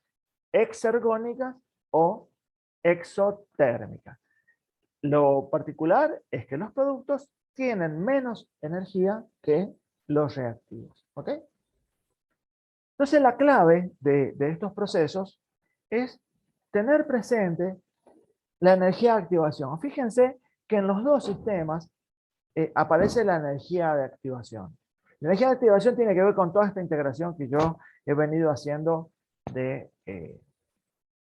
exergónicas o exotérmicas. Lo particular es que los productos tienen menos energía que los reactivos. ¿Ok? Entonces la clave de estos procesos es tener presente la energía de activación. Fíjense que en los dos sistemas aparece la energía de activación. La energía de activación tiene que ver con toda esta integración que yo he venido haciendo de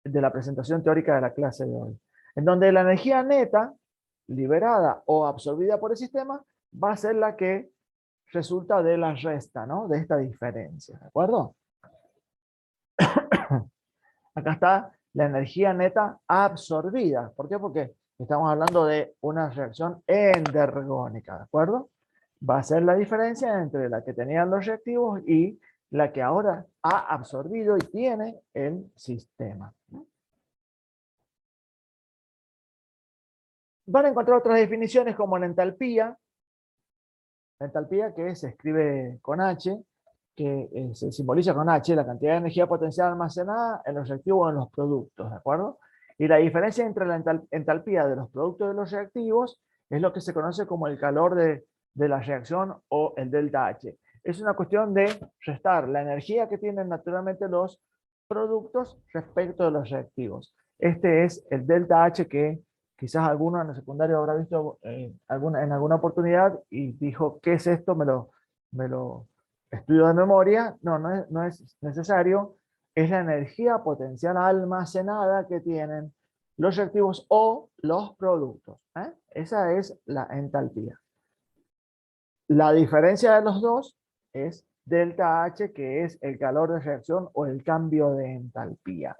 la presentación teórica de la clase de hoy. En donde la energía neta, liberada o absorbida por el sistema, va a ser la que resulta de la resta, ¿no? De esta diferencia, ¿de acuerdo? Acá está la energía neta absorbida. ¿Por qué? Porque estamos hablando de una reacción endergónica, ¿de acuerdo? Va a ser la diferencia entre la que tenían los reactivos y la que ahora ha absorbido y tiene el sistema. Van a encontrar otras definiciones como la entalpía que se escribe con H, que se simboliza con H, la cantidad de energía potencial almacenada en los reactivos o en los productos, ¿de acuerdo? Y la diferencia entre la entalpía de los productos y de los reactivos es lo que se conoce como el calor de la reacción o el delta H. Es una cuestión de restar la energía que tienen naturalmente los productos respecto de los reactivos. Este es el delta H que quizás alguno en el secundario habrá visto en alguna oportunidad y dijo, ¿qué es esto? Me lo estudio de memoria. No, no es necesario. Es la energía potencial almacenada que tienen los reactivos o los productos. Esa es la entalpía. La diferencia de los dos es delta H, que es el calor de reacción o el cambio de entalpía.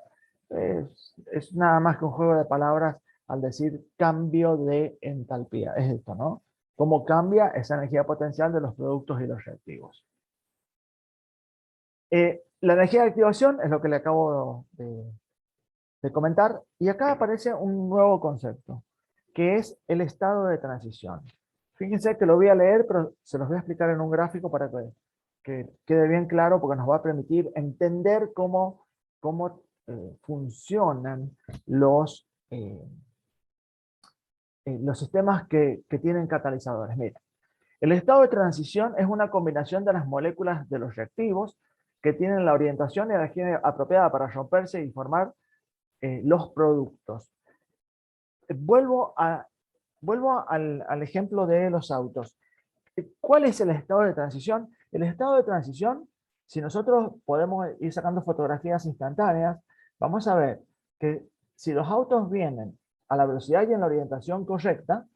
Es nada más que un juego de palabras al decir cambio de entalpía. Es esto, ¿no? Cómo cambia esa energía potencial de los productos y los reactivos. La energía de activación es lo que le acabo de comentar. Y acá aparece un nuevo concepto, que es el estado de transición. Fíjense que lo voy a leer, pero se los voy a explicar en un gráfico para que quede bien claro, porque nos va a permitir entender cómo funcionan los sistemas que tienen catalizadores. Mira, el estado de transición es una combinación de las moléculas de los reactivos que tienen la orientación y la energía apropiada para romperse y formar los productos. Vuelvo al ejemplo de los autos. ¿Cuál es el estado de transición? El estado de transición, si nosotros podemos ir sacando fotografías instantáneas, vamos a ver que si los autos vienen a la velocidad y en la orientación correcta,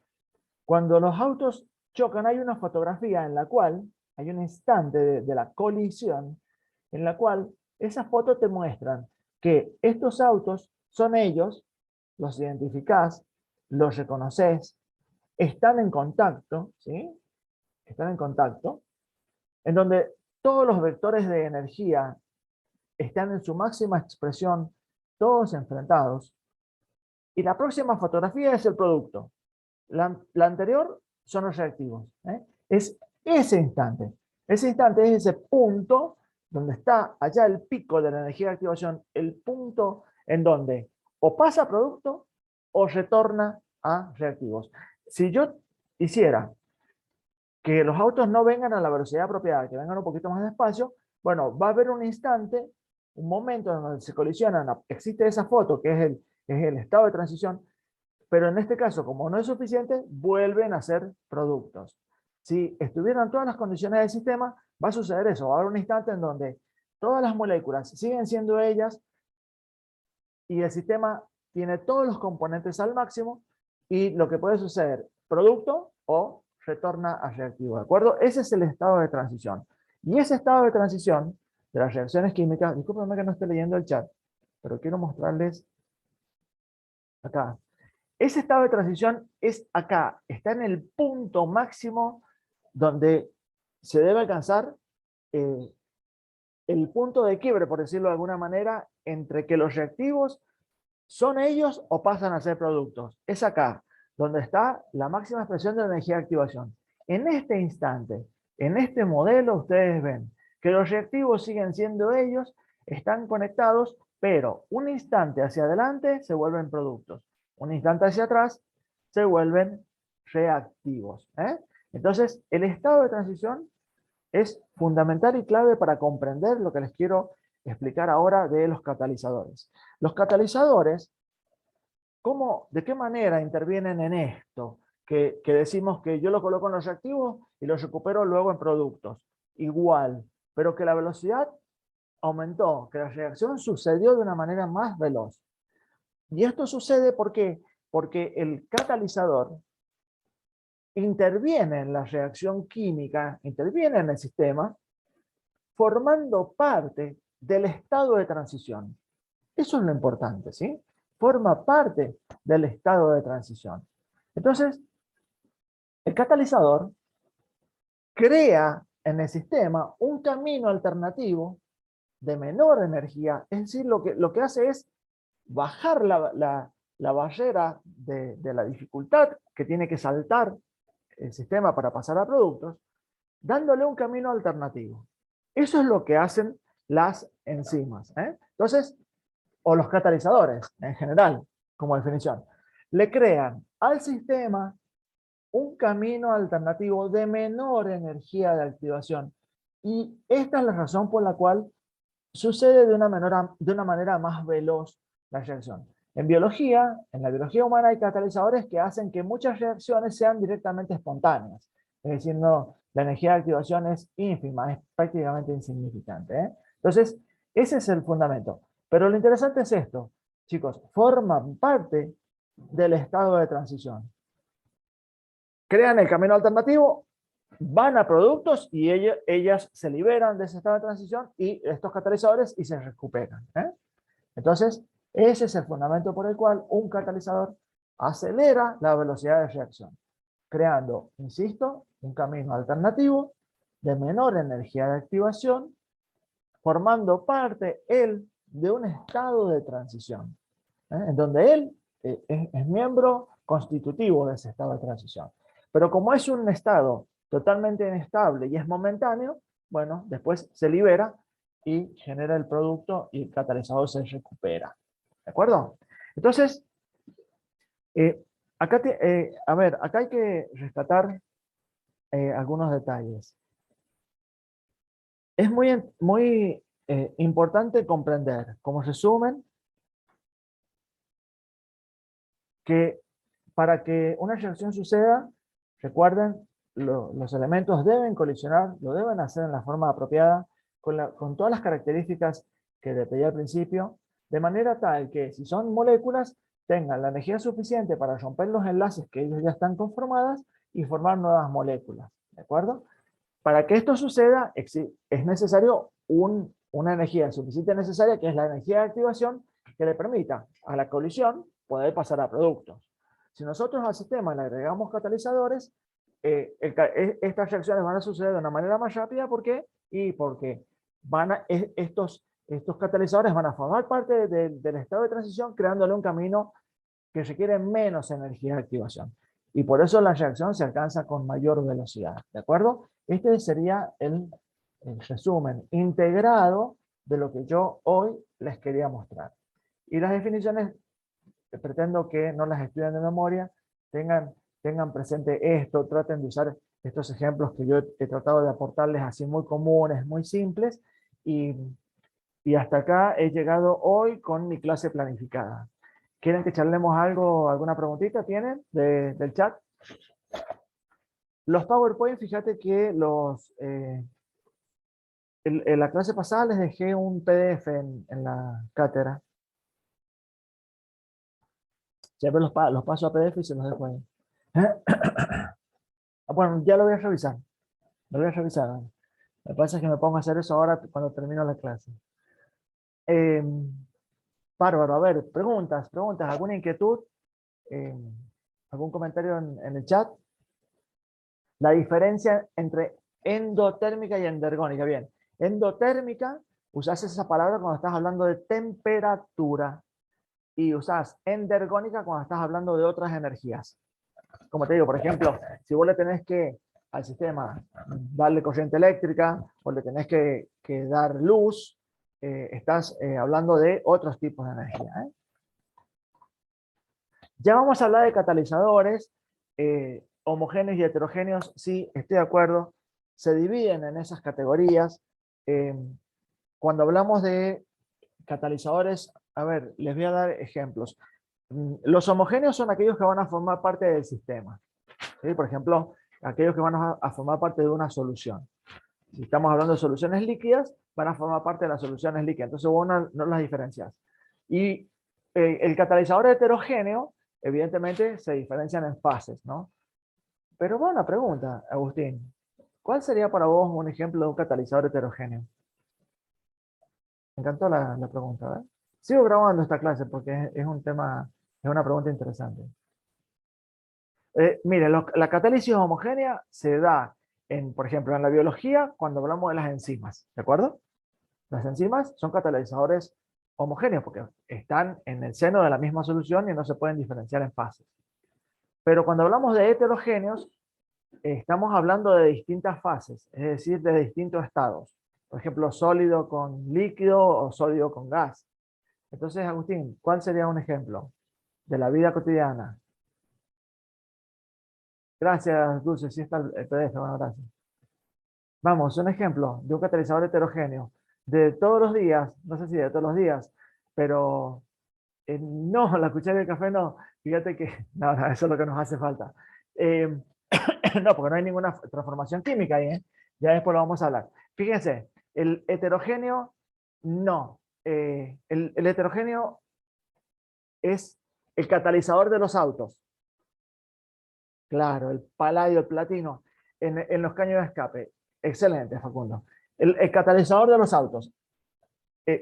cuando los autos chocan hay una fotografía en la cual hay un instante de la colisión en la cual esas fotos te muestran que estos autos son ellos, los identificás, los reconoces, están en contacto, ¿sí? Están en contacto, en donde todos los vectores de energía están en su máxima expresión, todos enfrentados, y la próxima fotografía es el producto. La anterior son los reactivos. Es ese instante. Ese instante es ese punto donde está allá el pico de la energía de activación, el punto en donde o pasa a producto o retorna a reactivos. Si yo hiciera que los autos no vengan a la velocidad apropiada, que vengan un poquito más despacio, bueno, va a haber un instante, un momento en donde se colisionan, existe esa foto que es el estado de transición, pero en este caso, como no es suficiente, vuelven a ser productos. Si estuvieran todas las condiciones del sistema, va a suceder eso, va a haber un instante en donde todas las moléculas siguen siendo ellas y el sistema tiene todos los componentes al máximo y lo que puede suceder, producto o retorna a reactivo, ¿de acuerdo? Ese es el estado de transición. Y ese estado de transición de las reacciones químicas, discúlpenme que no esté leyendo el chat, pero quiero mostrarles acá. Ese estado de transición es acá, está en el punto máximo donde se debe alcanzar el punto de quiebre, por decirlo de alguna manera, entre que los reactivos son ellos o pasan a ser productos. Es acá, donde está la máxima expresión de la energía de activación. En este instante, en este modelo, ustedes ven que los reactivos siguen siendo ellos, están conectados, pero un instante hacia adelante se vuelven productos. Un instante hacia atrás se vuelven reactivos. Entonces, el estado de transición es fundamental y clave para comprender lo que les quiero explicar ahora de los catalizadores. Los catalizadores, ¿de qué manera intervienen en esto? Que decimos que yo lo coloco en los reactivos y los recupero luego en productos. Igual, pero que la velocidad aumentó, que la reacción sucedió de una manera más veloz. Y esto sucede ¿por qué? Porque el catalizador interviene en la reacción química, interviene en el sistema, formando parte del estado de transición. Eso es lo importante, ¿sí? Forma parte del estado de transición. Entonces, el catalizador crea en el sistema un camino alternativo de menor energía, es decir, lo que hace es bajar la barrera de la dificultad que tiene que saltar el sistema para pasar a productos, dándole un camino alternativo. Eso es lo que hacen las enzimas, ¿eh? Entonces, o los catalizadores en general, como definición, le crean al sistema un camino alternativo de menor energía de activación. Y esta es la razón por la cual sucede de una manera más veloz la reacción. En biología, en la biología humana hay catalizadores que hacen que muchas reacciones sean directamente espontáneas. Es decir, no, la energía de activación es ínfima, es prácticamente insignificante, ¿eh? Entonces, ese es el fundamento. Pero lo interesante es esto, chicos, forman parte del estado de transición. Crean el camino alternativo, van a productos y ellas se liberan de ese estado de transición y estos catalizadores y se recuperan, ¿eh? Entonces, ese es el fundamento por el cual un catalizador acelera la velocidad de reacción, creando, insisto, un camino alternativo de menor energía de activación, formando parte él de un estado de transición, ¿eh? En donde él es miembro constitutivo de ese estado de transición. Pero como es un estado totalmente inestable y es momentáneo, bueno, después se libera y genera el producto y el catalizador se recupera. ¿De acuerdo? Entonces, eh, a ver, acá hay que rescatar algunos detalles. Es muy importante comprender, como resumen, que para que una reacción suceda, recuerden, los elementos deben colisionar, lo deben hacer en la forma apropiada, con todas las características que detallé al principio, de manera tal que si son moléculas, tengan la energía suficiente para romper los enlaces que ellos ya están conformadas y formar nuevas moléculas. ¿De acuerdo? Para que esto suceda, es necesario una energía suficiente necesaria, que es la energía de activación, que le permita a la colisión poder pasar a productos. Si nosotros al sistema le agregamos catalizadores, estas reacciones van a suceder de una manera más rápida. ¿Por qué? Y porque estos catalizadores van a formar parte del estado de transición, creándole un camino que requiere menos energía de activación. Y por eso la reacción se alcanza con mayor velocidad. ¿De acuerdo? Este sería el resumen integrado de lo que yo hoy les quería mostrar. Y las definiciones, pretendo que no las estudien de memoria, tengan presente esto, traten de usar estos ejemplos que yo he tratado de aportarles así muy comunes, muy simples, y, y hasta acá he llegado hoy con mi clase planificada. ¿Quieren que charlemos algo, alguna preguntita tienen del chat? Los PowerPoint, fíjate que en la clase pasada les dejé un PDF en la cátedra. Siempre los paso a PDF y se los dejo ahí. Bueno, ya lo voy a revisar. Lo voy a revisar. Lo que pasa es que me pongo a hacer eso ahora cuando termino la clase. Eh, Bárbaro, a ver, preguntas, ¿alguna inquietud? Eh, ¿Algún comentario en el chat? La diferencia entre endotérmica y endergónica. Bien, endotérmica, usas esa palabra cuando estás hablando de temperatura y usas endergónica cuando estás hablando de otras energías. Como te digo, por ejemplo, si vos le tenés que al sistema darle corriente eléctrica o le tenés que dar luz, estás hablando de otros tipos de energía, ¿eh? Ya vamos a hablar de catalizadores, homogéneos y heterogéneos, sí, estoy de acuerdo, se dividen en esas categorías. Cuando hablamos de catalizadores, a ver, les voy a dar ejemplos. Los homogéneos son aquellos que van a formar parte del sistema, ¿sí? Por ejemplo, aquellos que van a formar parte de una solución. Si estamos hablando de soluciones líquidas, van a formar parte de las soluciones líquidas, entonces vos no las diferencias. Y el catalizador heterogéneo, evidentemente, se diferencian en fases, ¿no? Pero buena pregunta, Agustín. ¿Cuál sería para vos un ejemplo de un catalizador heterogéneo? Me encantó la pregunta, ¿verdad? Sigo grabando esta clase porque es un tema, es una pregunta interesante. Mire, la catálisis homogénea se da, por ejemplo, en la biología cuando hablamos de las enzimas, ¿de acuerdo? Las enzimas son catalizadores homogéneos porque están en el seno de la misma solución y no se pueden diferenciar en fases. Pero cuando hablamos de heterogéneos, estamos hablando de distintas fases, es decir, de distintos estados. Por ejemplo, sólido con líquido o sólido con gas. Entonces, Agustín, ¿cuál sería un ejemplo de la vida cotidiana? Gracias, Dulce, sí está el PDF, bueno, gracias. Vamos, un ejemplo de un catalizador heterogéneo de todos los días, no sé si de todos los días, pero no, la cuchara de café no. Fíjate que, no, no, eso es lo que nos hace falta. Eh, no, porque no hay ninguna transformación química ahí, ¿eh? Ya después lo vamos a hablar. Fíjense, el heterogéneo, no. El heterogéneo es el catalizador de los autos. Claro, el paladio, el platino, en los caños de escape. Excelente, Facundo. El catalizador de los autos.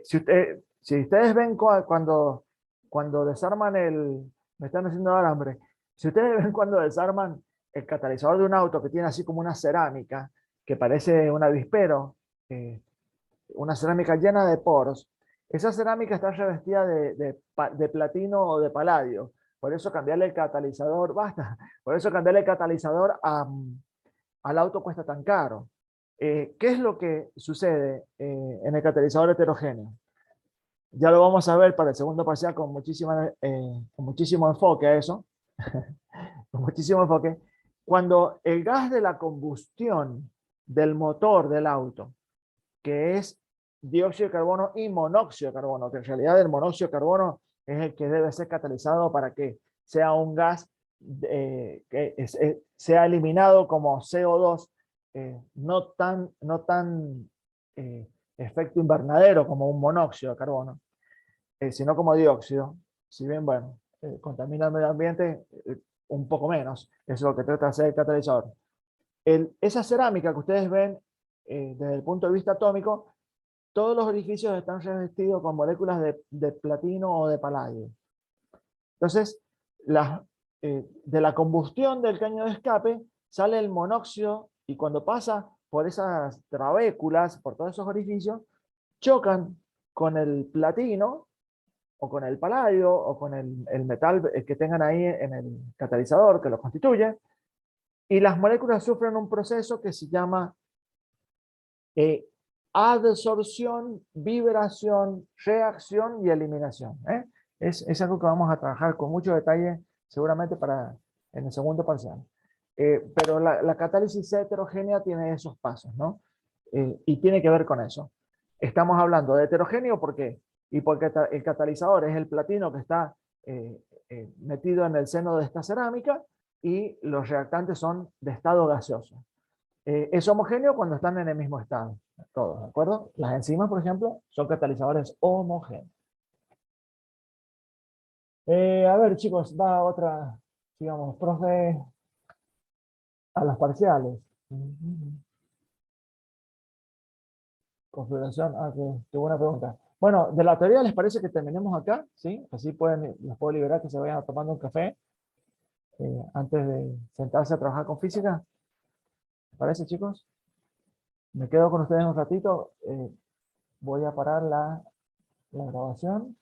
Si ustedes ven cuando desarman me están haciendo dar hambre. Si ustedes ven cuando desarman el catalizador de un auto que tiene así como una cerámica, que parece un avispero, eh, una cerámica llena de poros, esa cerámica está revestida de platino o de paladio. Por eso cambiarle el catalizador, basta, por eso cambiarle el catalizador al auto cuesta tan caro. ¿Qué es lo que sucede en el catalizador heterogéneo? Ya lo vamos a ver para el segundo parcial con muchísimo enfoque a eso, con muchísimo enfoque. Cuando el gas de la combustión del motor del auto, que es dióxido de carbono y monóxido de carbono, que en realidad el monóxido de carbono es el que debe ser catalizado para que sea un gas sea eliminado como CO2, no tan efecto invernadero como un monóxido de carbono, sino como dióxido. Si bien, bueno, contamina el medio ambiente, un poco menos. Eso es lo que trata de hacer el catalizador. Esa cerámica que ustedes ven desde el punto de vista atómico, todos los orificios están revestidos con moléculas de platino o de paladio. Entonces, de la combustión del caño de escape sale el monóxido y cuando pasa por esas trabéculas, por todos esos orificios, chocan con el platino o con el paladio o con el metal que tengan ahí en el catalizador que lo constituye, y las moléculas sufren un proceso que se llama adsorción, vibración, reacción y eliminación. Es algo que vamos a trabajar con mucho detalle seguramente en el segundo parcial. Pero la catálisis heterogénea tiene esos pasos, ¿no? Y tiene que ver con eso. Estamos hablando de heterogéneo, ¿por qué? Y porque el catalizador es el platino que está metido en el seno de esta cerámica y los reactantes son de estado gaseoso. Es homogéneo cuando están en el mismo estado, todos, ¿de acuerdo? Las enzimas, por ejemplo, son catalizadores homogéneos. A ver, chicos, va otra, digamos, profe, a las parciales. Configuración, qué buena pregunta. Bueno, de la teoría les parece que terminemos acá, ¿sí? Así les puedo liberar que se vayan tomando un café antes de sentarse a trabajar con física. ¿Les parece, chicos? Me quedo con ustedes un ratito. Voy a parar la grabación.